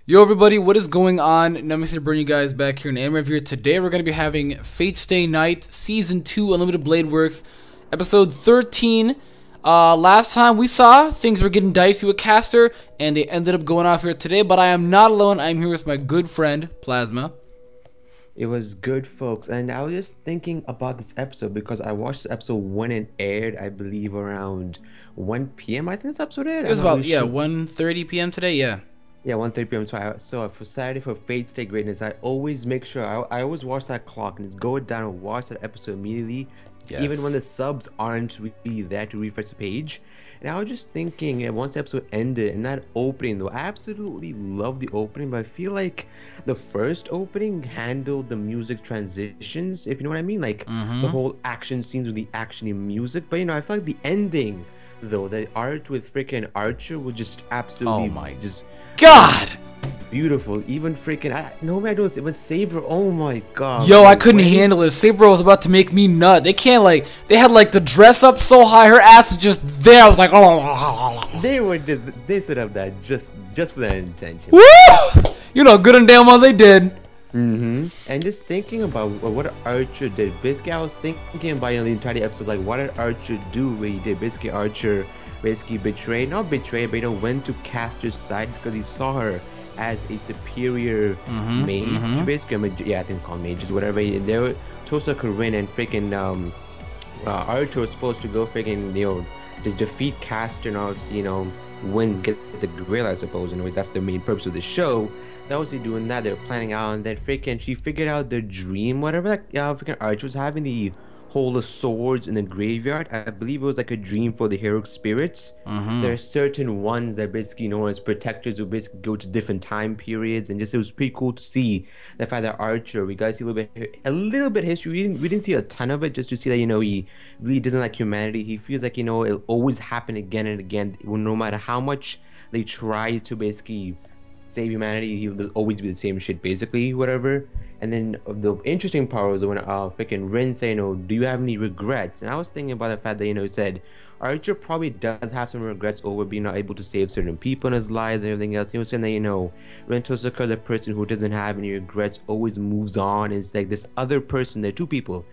Yo everybody, what is going on? Nice to bring you guys back here in Anime Review. Today we're going to be having Fate Stay Night Season 2 Unlimited Blade Works Episode 13. Last time we saw things were getting dicey with Caster and they ended up going off here today, but I am not alone. I'm here with my good friend Plasma. It was good, folks, and I was just thinking about this episode because I watched the episode when it aired, I believe around 1 p.m. I think this episode aired. It was about 1:30 p.m. today, yeah. Yeah, 1:30 p.m. So for Saturday for Fate Stay Greatness, I always make sure I always watch that clock and just go down and watch that episode immediately, even when the subs aren't really there to refresh the page. And I was just thinking, once the episode ended and that opening, though, I absolutely love the opening, but I feel like the first opening handled the music transitions, if you know what I mean, like the whole action scenes with the actiony music. But I feel like the ending, though, the art with freaking Archer was just absolutely God! Beautiful. Even freaking normally I don't. It was SABER. Oh my god. Yo, I couldn't handle it. SABER was about to make me nut. They can't they had the dress up so high, her ass was just there. I was like, oh. They set up that just for that intention. Woo! You know, good and damn well they did. And just thinking about what Archer did. Basically, I was thinking about the entire episode, like what did Archer do? Where he did basically Archer betrayed, not betrayed, but went to Caster's side because he saw her as a superior mage, basically. Yeah, I think called mages, whatever. They were Tosa Corinne and freaking Archer was supposed to go freaking just defeat Caster and obviously get the grill, I suppose. That's the main purpose of the show. That was he doing that. They were planning out, and then freaking she figured out the dream, whatever. Freaking Archer was having the Hole of Swords in the graveyard. I believe it was like a dream for the heroic spirits. There are certain ones that basically known as protectors who basically go to different time periods, and just it was pretty cool to see the fact that Archer, we got to see a little bit history. We didn't see a ton of it, just to see that he really doesn't like humanity. He feels like it'll always happen again and again, no matter how much they try to basically save humanity. He'll always be the same shit, basically, whatever. And then the interesting part was when freaking Rin said, do you have any regrets? And I was thinking about the fact that, he said Archer probably does have some regrets over being not able to save certain people in his lives and everything else. He was saying that, Rin Tosaka is a person who doesn't have any regrets, always moves on. It's like this other person, there are two people.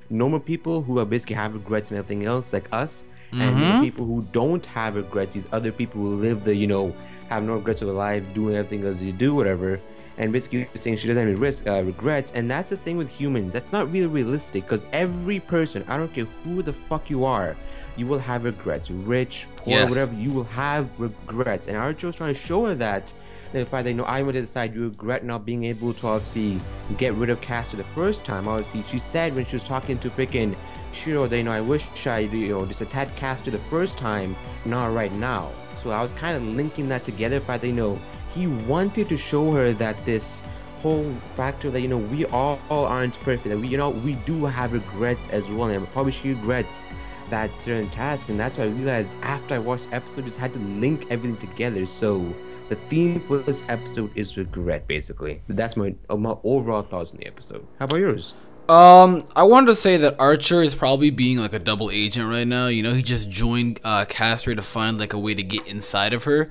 Normal people who basically have regrets and everything else, like us. And people who don't have regrets, these other people who live the, have no regrets of their life, doing everything as you do, whatever. And basically saying she doesn't have any regrets. And that's the thing with humans, that's not really realistic, because every person, I don't care who the fuck you are, you will have regrets. Rich, poor, whatever, you will have regrets. And Archer was trying to show her that the fact that I went to the side, you regret not being able to obviously get rid of Caster the first time. Obviously she said when she was talking to freaking Shiro that I wish I just attacked Caster the first time, not right now. So I was kind of linking that together, the fact that he wanted to show her that this whole factor that we all aren't perfect, that we do have regrets as well, and probably she regrets that certain task. And that's why I realized after I watched the episode, just had to link everything together. So the theme for this episode is regret, basically. That's my overall thoughts on the episode. How about yours? I wanted to say that Archer is probably being like a double agent right now. He just joined Caster to find a way to get inside of her.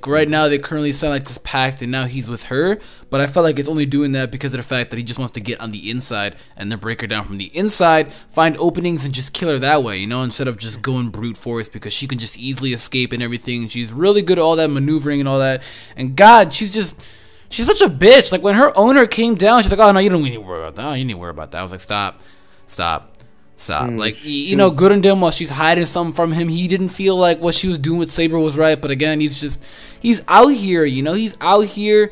Right now they currently sign this pact and now he's with her, but I felt like it's only doing that because of the fact that he just wants to get on the inside and then break her down from the inside, find openings and just kill her that way, instead of just going brute force, because she can just easily escape and everything. She's really good at all that maneuvering and all that, and God, she's such a bitch. When her owner came down, she's like, oh, no, you don't need to worry about that. Oh, you need to worry about that. I was like, stop. Good and damn well, she's hiding something from him. He didn't feel like what she was doing with SABER was right. But again, he's out here, he's out here.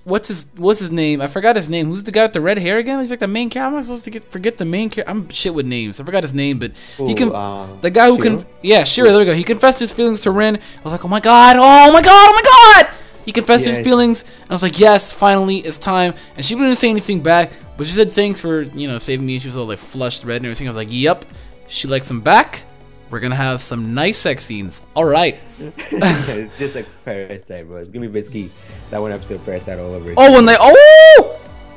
What's his name? I forgot his name. Who's the guy with the red hair again? He's like the main character. I'm supposed to forget the main character. I'm shit with names. I forgot his name, but the guy who Shiro, there we go. He confessed his feelings to Rin. I was like, oh my god. He confessed his feelings. I was like, yes, finally, it's time. And she didn't say anything back, but she said thanks for, saving me. She was all flushed red and everything. I was like, yep, she likes him back. We're gonna have some nice sex scenes. All right. It's just like Parasite, bro. It's gonna be basically that one episode of Parasite all over.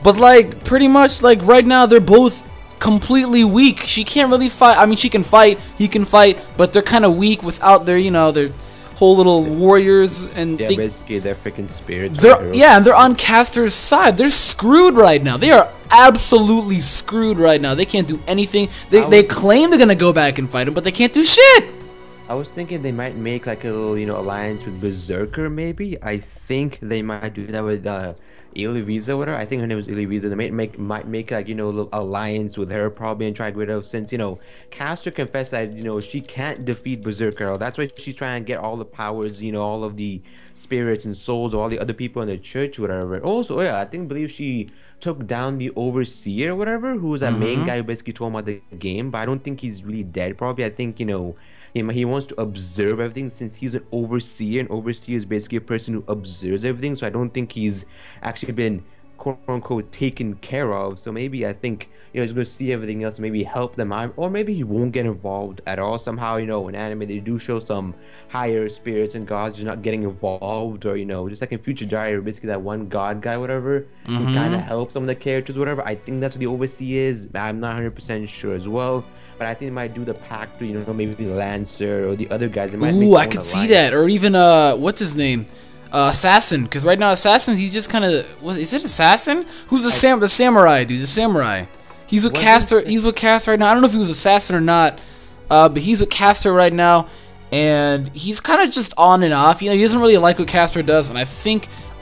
But pretty much right now they're both completely weak. She can't really fight. I mean, she can fight. He can fight, but they're kind of weak without their, their whole little warriors, and yeah, basically they're freaking spirits. And they're on Caster's side. They're screwed right now. They are absolutely screwed right now. They can't do anything. They claim they're gonna go back and fight him, but they can't do shit. I was thinking they might make like a little, alliance with Berserker. Maybe I think they might do that with Ilivisa or whatever. I think her name was Ilivisa. They might make like a little alliance with her probably and try to get rid of, since Caster confessed that she can't defeat Berserker. That's why she's trying to get all the powers, all of the spirits and souls of all the other people in the church, whatever. Also, yeah, I believe she took down the Overseer or whatever, who was that main guy who basically told him about the game. But I don't think he's really dead. Probably, I think he wants to observe everything, since he's an overseer, and overseer is basically a person who observes everything. So I don't think he's actually been quote unquote taken care of. So maybe I think he's going to see everything else, maybe help them out, or maybe he won't get involved at all. Somehow in anime they do show some higher spirits and gods just not getting involved, or just like in Future Diary, basically that one god guy, whatever, he kind of helps some of the characters, whatever. I think that's what the overseer is. I'm not 100% sure as well. But I think they might do the pact to, maybe Lancer or the other guys. They might I could see that. Or even, what's his name? Assassin. Because right now, Assassin, he's just kind of... Is it Assassin? Who's the samurai, dude? The samurai. He's with Caster. He's with Caster right now. I don't know if he was Assassin or not. But he's with Caster right now. And he's kind of just on and off. He doesn't really like what Caster does. And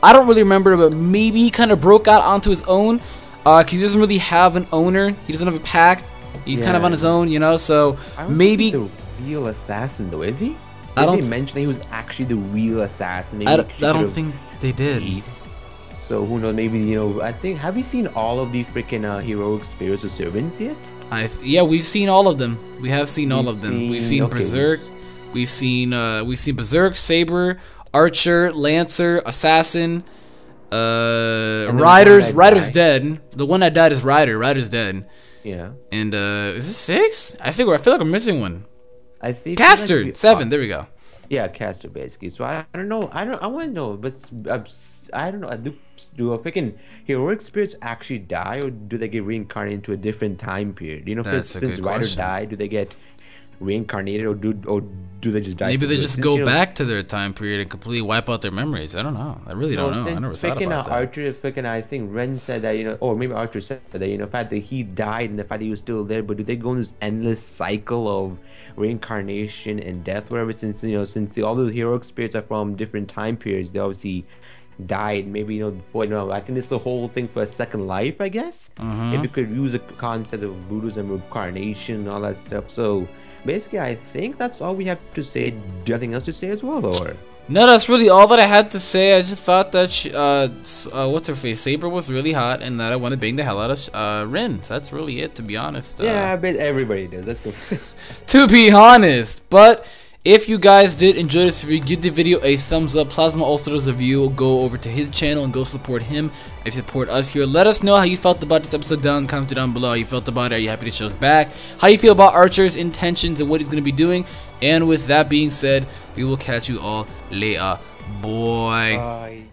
I don't really remember, but maybe he kind of broke out onto his own. Because he doesn't really have an owner. He doesn't have a pact. He's kind of on his own, so maybe the real assassin though, is he? They mentioned he was actually the real assassin. Maybe I don't think they did. So who knows? Maybe I think. Have you seen all of the freaking heroic spirits or servants yet? Yeah, we've seen all of them. We have seen all of them. We've seen Berserk. We've seen Berserk, Saber, Archer, Lancer, Assassin. Ryder's dead. The one that died is Ryder. Ryder's dead. Yeah. And is this 6? I feel like I'm missing one. I think Caster 7. There we go. Yeah, Caster basically. So I don't know. I want to know, but I don't know. Do a freaking heroic spirits actually die, or do they get reincarnated into a different time period? Since Ryder died, do they get reincarnated, or do they just die? Maybe they just go back to their time period and completely wipe out their memories. I don't know. I really don't know. I never thought about that. Archer, I think Ren said that or maybe Archer said that the fact that he died and the fact that he was still there, but do they go in this endless cycle of reincarnation and death, whatever? Since all those heroic spirits are from different time periods, they obviously died. Maybe before I think this is the whole thing for a second life, I guess. If you could use a concept of voodoo and reincarnation and all that stuff. So basically, I think that's all we have to say. Do you have anything else to say as well, or? No, that's really all that I had to say. I just thought that what's her face, Saber was really hot, and that I want to bang the hell out of Rin. So that's really it, to be honest. Yeah, I bet everybody does. Let's go. To be honest, but if you guys did enjoy this review, give the video a thumbs up. Plasma also does a review. Go over to his channel and go support him. If you support us here, let us know how you felt about this episode down. Comment down below how you felt about it. Are you happy the show's back? How you feel about Archer's intentions and what he's going to be doing? And with that being said, we will catch you all later. Boy. Bye.